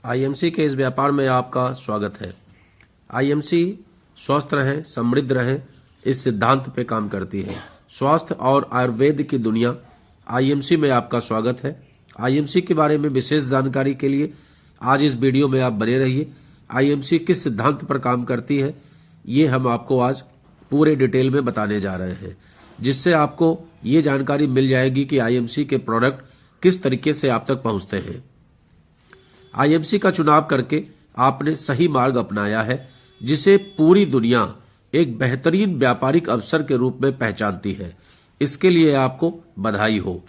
IMC के इस व्यापार में आपका स्वागत है। आईएमसी स्वस्थ रहें, समृद्ध रहें, इस सिद्धांत पे काम करती है। स्वास्थ्य और आयुर्वेद की दुनिया आईएमसी में आपका स्वागत है। आईएमसी के बारे में विशेष जानकारी के लिए आज इस वीडियो में आप बने रहिए। आईएमसी किस सिद्धांत पर काम करती है ये हम आपको आज पूरे डिटेल में बताने जा रहे हैं, जिससे आपको ये जानकारी मिल जाएगी कि आईएमसी के प्रोडक्ट किस तरीके से आप तक पहुंचते हैं। आईएमसी का चुनाव करके आपने सही मार्ग अपनाया है, जिसे पूरी दुनिया एक बेहतरीन व्यापारिक अवसर के रूप में पहचानती है। इसके लिए आपको बधाई हो।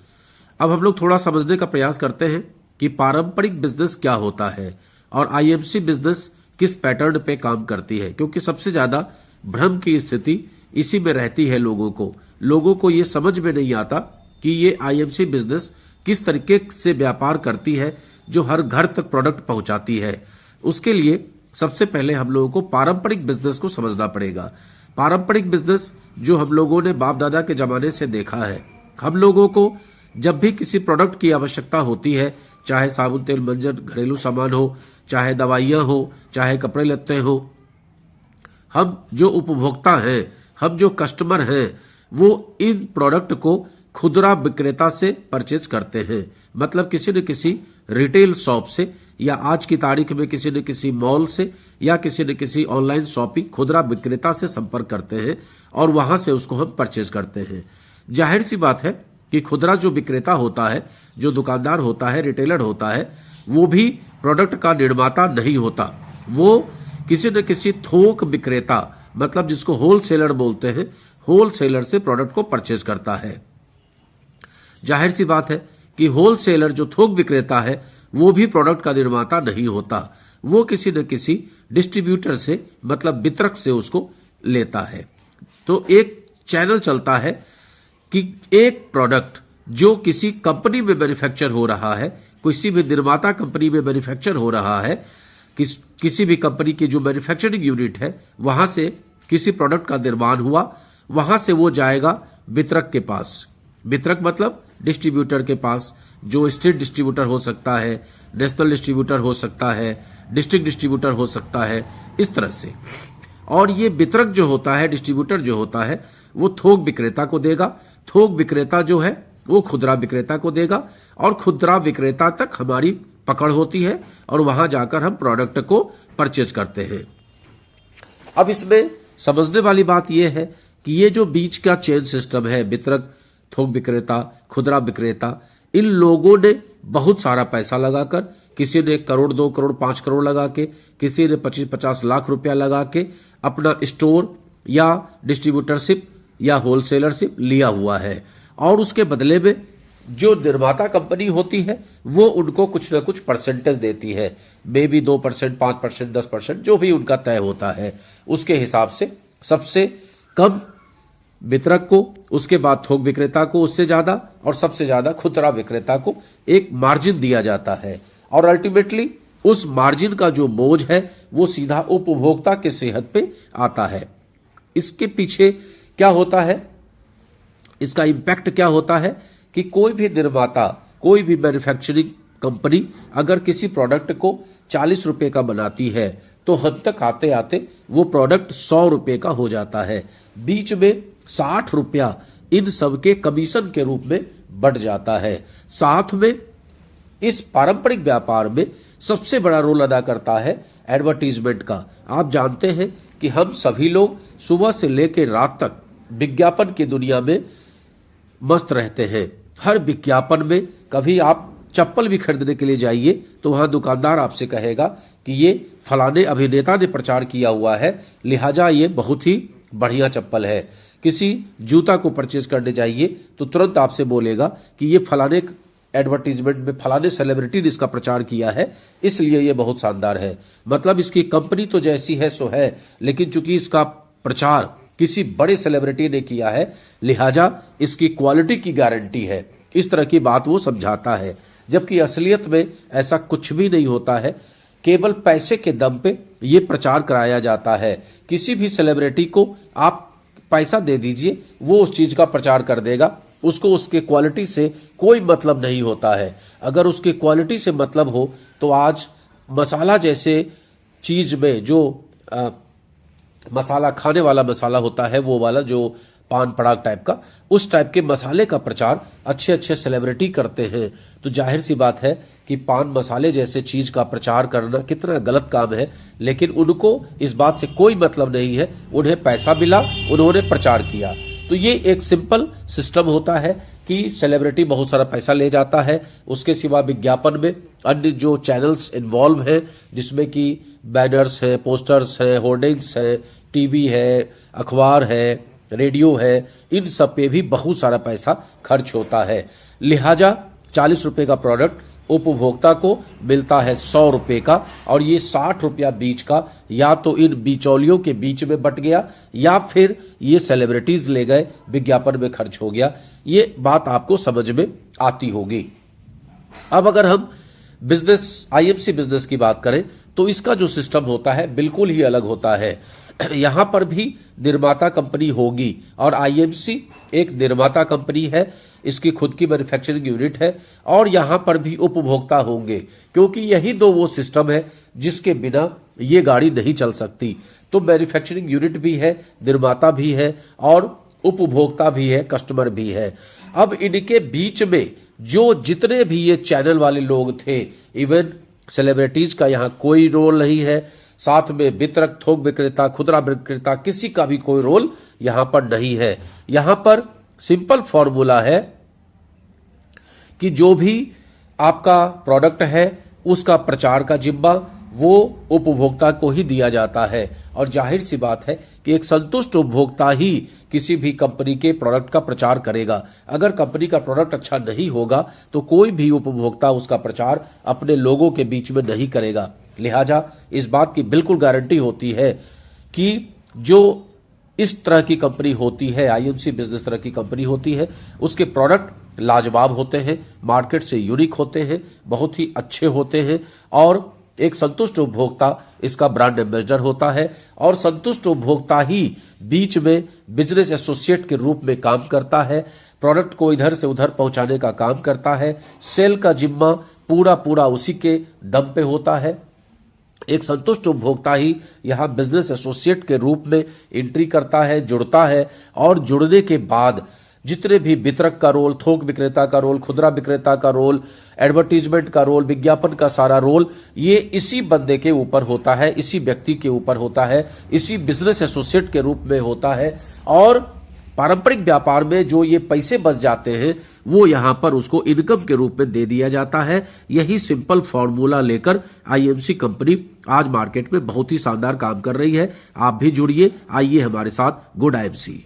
अब हम लोग थोड़ा समझने का प्रयास करते हैं कि पारंपरिक बिजनेस क्या होता है और आईएमसी बिजनेस किस पैटर्न पे काम करती है, क्योंकि सबसे ज्यादा भ्रम की स्थिति इसी में रहती है। लोगों को ये समझ में नहीं आता कि ये आईएमसी बिजनेस किस तरीके से व्यापार करती है, जो हर घर तक प्रोडक्ट पहुंचाती है। उसके लिए सबसे पहले हम लोगों को पारंपरिक बिजनेस को समझना पड़ेगा। पारंपरिक बिजनेस जो हम लोगों ने बाप दादा के जमाने से देखा है, हम लोगों को जब भी किसी प्रोडक्ट की आवश्यकता होती है, चाहे साबुन तेल मंजन घरेलू सामान हो, चाहे दवाइयां हो, चाहे कपड़े लत्ते हो, हम जो उपभोक्ता हैं, हम जो कस्टमर हैं, वो इन प्रोडक्ट को खुदरा विक्रेता से परचेज करते हैं। मतलब किसी न किसी रिटेल शॉप से, या आज की तारीख में किसी न किसी मॉल से, या किसी न किसी ऑनलाइन शॉपिंग खुदरा विक्रेता से संपर्क करते हैं और वहां से उसको हम परचेज करते हैं। जाहिर सी बात है कि खुदरा जो विक्रेता होता है, जो दुकानदार होता है, रिटेलर होता है, वो भी प्रोडक्ट का निर्माता नहीं होता। वो किसी न किसी थोक विक्रेता, मतलब जिसको होलसेलर बोलते हैं, होलसेलर से प्रोडक्ट को परचेज करता है। जाहिर सी बात है कि होलसेलर जो थोक विक्रेता है, वो भी प्रोडक्ट का निर्माता नहीं होता। वो किसी न किसी डिस्ट्रीब्यूटर से, मतलब वितरक से उसको लेता है। तो एक चैनल चलता है कि एक प्रोडक्ट जो किसी कंपनी में मैन्युफैक्चर हो रहा है, किसी भी निर्माता कंपनी में मैन्युफैक्चर हो रहा है, किसी भी कंपनी की जो मैन्युफैक्चरिंग यूनिट है, वहां से किसी प्रोडक्ट का निर्माण हुआ, वहां से वो जाएगा वितरक के पास। वितरक मतलब डिस्ट्रीब्यूटर के पास, जो स्टेट डिस्ट्रीब्यूटर हो सकता है, नेशनल डिस्ट्रीब्यूटर हो सकता है, डिस्ट्रिक्ट डिस्ट्रीब्यूटर हो सकता है, इस तरह से। और ये वितरक जो होता है, डिस्ट्रीब्यूटर जो होता है, वो थोक विक्रेता को देगा। थोक विक्रेता जो है वो खुदरा विक्रेता को देगा, और खुदरा विक्रेता तक हमारी पकड़ होती है और वहां जाकर हम प्रोडक्ट को परचेज करते हैं। अब इसमें समझने वाली बात यह है कि ये जो बीच का चेन सिस्टम है, वितरक, थोक विक्रेता, खुदरा विक्रेता, इन लोगों ने बहुत सारा पैसा लगाकर, किसी ने करोड़, 2 करोड़, 5 करोड़ लगा के, किसी ने 25-50 लाख रुपया लगा के अपना स्टोर या डिस्ट्रीब्यूटरशिप या होलसेलरशिप लिया हुआ है। और उसके बदले में जो निर्माता कंपनी होती है, वो उनको कुछ ना कुछ परसेंटेज देती है। मे बी 2%, 5%, 10%, जो भी उनका तय होता है, उसके हिसाब से सबसे कम वितरक को, उसके बाद थोक विक्रेता को उससे ज्यादा, और सबसे ज्यादा खुदरा विक्रेता को एक मार्जिन दिया जाता है। और अल्टीमेटली उस मार्जिन का जो बोझ है वो सीधा उपभोक्ता के सेहत पे आता है। इसके पीछे क्या होता है, इसका इंपैक्ट क्या होता है कि कोई भी निर्माता, कोई भी मैन्युफैक्चरिंग कंपनी अगर किसी प्रोडक्ट को 40 रुपए का बनाती है, तो हम तक आते आते वो प्रोडक्ट 100 रुपए का हो जाता है। बीच में 60 रुपया इन सब के कमीशन के रूप में बढ़ जाता है। साथ में इस पारंपरिक व्यापार में सबसे बड़ा रोल अदा करता है एडवर्टीजमेंट का। आप जानते हैं कि हम सभी लोग सुबह से लेकर रात तक विज्ञापन की दुनिया में मस्त रहते हैं। हर विज्ञापन में, कभी आप चप्पल भी खरीदने के लिए जाइए तो वहां दुकानदार आपसे कहेगा कि ये फलाने अभिनेता ने प्रचार किया हुआ है, लिहाजा ये बहुत ही बढ़िया चप्पल है। किसी जूता को परचेज करने जाइए तो तुरंत आपसे बोलेगा कि ये फलाने एडवर्टीजमेंट में फलाने सेलिब्रिटी ने इसका प्रचार किया है, इसलिए ये बहुत शानदार है। मतलब इसकी कंपनी तो जैसी है सो है, लेकिन चूंकि इसका प्रचार किसी बड़े सेलिब्रिटी ने किया है, लिहाजा इसकी क्वालिटी की गारंटी है। इस तरह की बात वो समझाता है, जबकि असलियत में ऐसा कुछ भी नहीं होता है। केवल पैसे के दम पे ये प्रचार कराया जाता है। किसी भी सेलिब्रिटी को आप पैसा दे दीजिए, वो उस चीज का प्रचार कर देगा, उसको उसके क्वालिटी से कोई मतलब नहीं होता है। अगर उसके क्वालिटी से मतलब हो तो आज मसाला जैसे चीज में जो मसाला खाने वाला मसाला होता है, वो वाला जो पान पराग टाइप का, उस टाइप के मसाले का प्रचार अच्छे अच्छे सेलिब्रिटी करते हैं। तो जाहिर सी बात है कि पान मसाले जैसे चीज का प्रचार करना कितना गलत काम है, लेकिन उनको इस बात से कोई मतलब नहीं है। उन्हें पैसा मिला, उन्होंने प्रचार किया। तो ये एक सिंपल सिस्टम होता है कि सेलिब्रिटी बहुत सारा पैसा ले जाता है। उसके सिवा विज्ञापन में अन्य जो चैनल्स इन्वॉल्व हैं, जिसमें कि बैनर्स हैं, पोस्टर्स हैं, होर्डिंग्स हैं, टीवी है, अखबार है, रेडियो है, इन सब पे भी बहुत सारा पैसा खर्च होता है। लिहाजा 40 रुपए का प्रोडक्ट उपभोक्ता को मिलता है 100 रुपए का, और ये 60 रुपया बीच का या तो इन बिचौलियों के बीच में बट गया या फिर ये सेलिब्रिटीज ले गए, विज्ञापन में खर्च हो गया। ये बात आपको समझ में आती होगी। अब अगर हम बिजनेस, आईएमसी बिजनेस की बात करें तो इसका जो सिस्टम होता है बिल्कुल ही अलग होता है। यहां पर भी निर्माता कंपनी होगी और आईएमसी एक निर्माता कंपनी है, इसकी खुद की मैन्युफैक्चरिंग यूनिट है, और यहां पर भी उपभोक्ता होंगे, क्योंकि यही दो वो सिस्टम है जिसके बिना ये गाड़ी नहीं चल सकती। तो मैन्युफैक्चरिंग यूनिट भी है, निर्माता भी है और उपभोक्ता भी है, कस्टमर भी है। अब इनके बीच में जो जितने भी ये चैनल वाले लोग थे, इवन सेलिब्रिटीज का यहां कोई रोल नहीं है, साथ में वितरक, थोक विक्रेता, खुदरा विक्रेता, किसी का भी कोई रोल यहां पर नहीं है। यहां पर सिंपल फॉर्मूला है कि जो भी आपका प्रोडक्ट है उसका प्रचार का जिम्मा वो उपभोक्ता को ही दिया जाता है, और जाहिर सी बात है कि एक संतुष्ट उपभोक्ता ही किसी भी कंपनी के प्रोडक्ट का प्रचार करेगा। अगर कंपनी का प्रोडक्ट अच्छा नहीं होगा तो कोई भी उपभोक्ता उसका प्रचार अपने लोगों के बीच में नहीं करेगा। लिहाजा इस बात की बिल्कुल गारंटी होती है कि जो इस तरह की कंपनी होती है, आईएमसी बिजनेस तरह की कंपनी होती है, उसके प्रोडक्ट लाजवाब होते हैं, मार्केट से यूनिक होते हैं, बहुत ही अच्छे होते हैं, और एक संतुष्ट उपभोक्ता इसका ब्रांड एम्बेसडर होता है, और संतुष्ट उपभोक्ता ही बीच में बिजनेस एसोसिएट के रूप में काम करता है, प्रोडक्ट को इधर से उधर पहुंचाने का काम करता है। सेल का जिम्मा पूरा उसी के दम पे होता है। एक संतुष्ट उपभोक्ता ही यहां बिजनेस एसोसिएट के रूप में एंट्री करता है, जुड़ता है, और जुड़ने के बाद जितने भी वितरक का रोल, थोक विक्रेता का रोल, खुदरा विक्रेता का रोल, एडवर्टीजमेंट का रोल, विज्ञापन का सारा रोल, ये इसी बंदे के ऊपर होता है, इसी व्यक्ति के ऊपर होता है, इसी बिजनेस एसोसिएट के रूप में होता है। और पारंपरिक व्यापार में जो ये पैसे बच जाते हैं वो यहां पर उसको इनकम के रूप में दे दिया जाता है। यही सिंपल फॉर्मूला लेकर आईएमसी कंपनी आज मार्केट में बहुत ही शानदार काम कर रही है। आप भी जुड़िए, आइए हमारे साथ। Good IMC.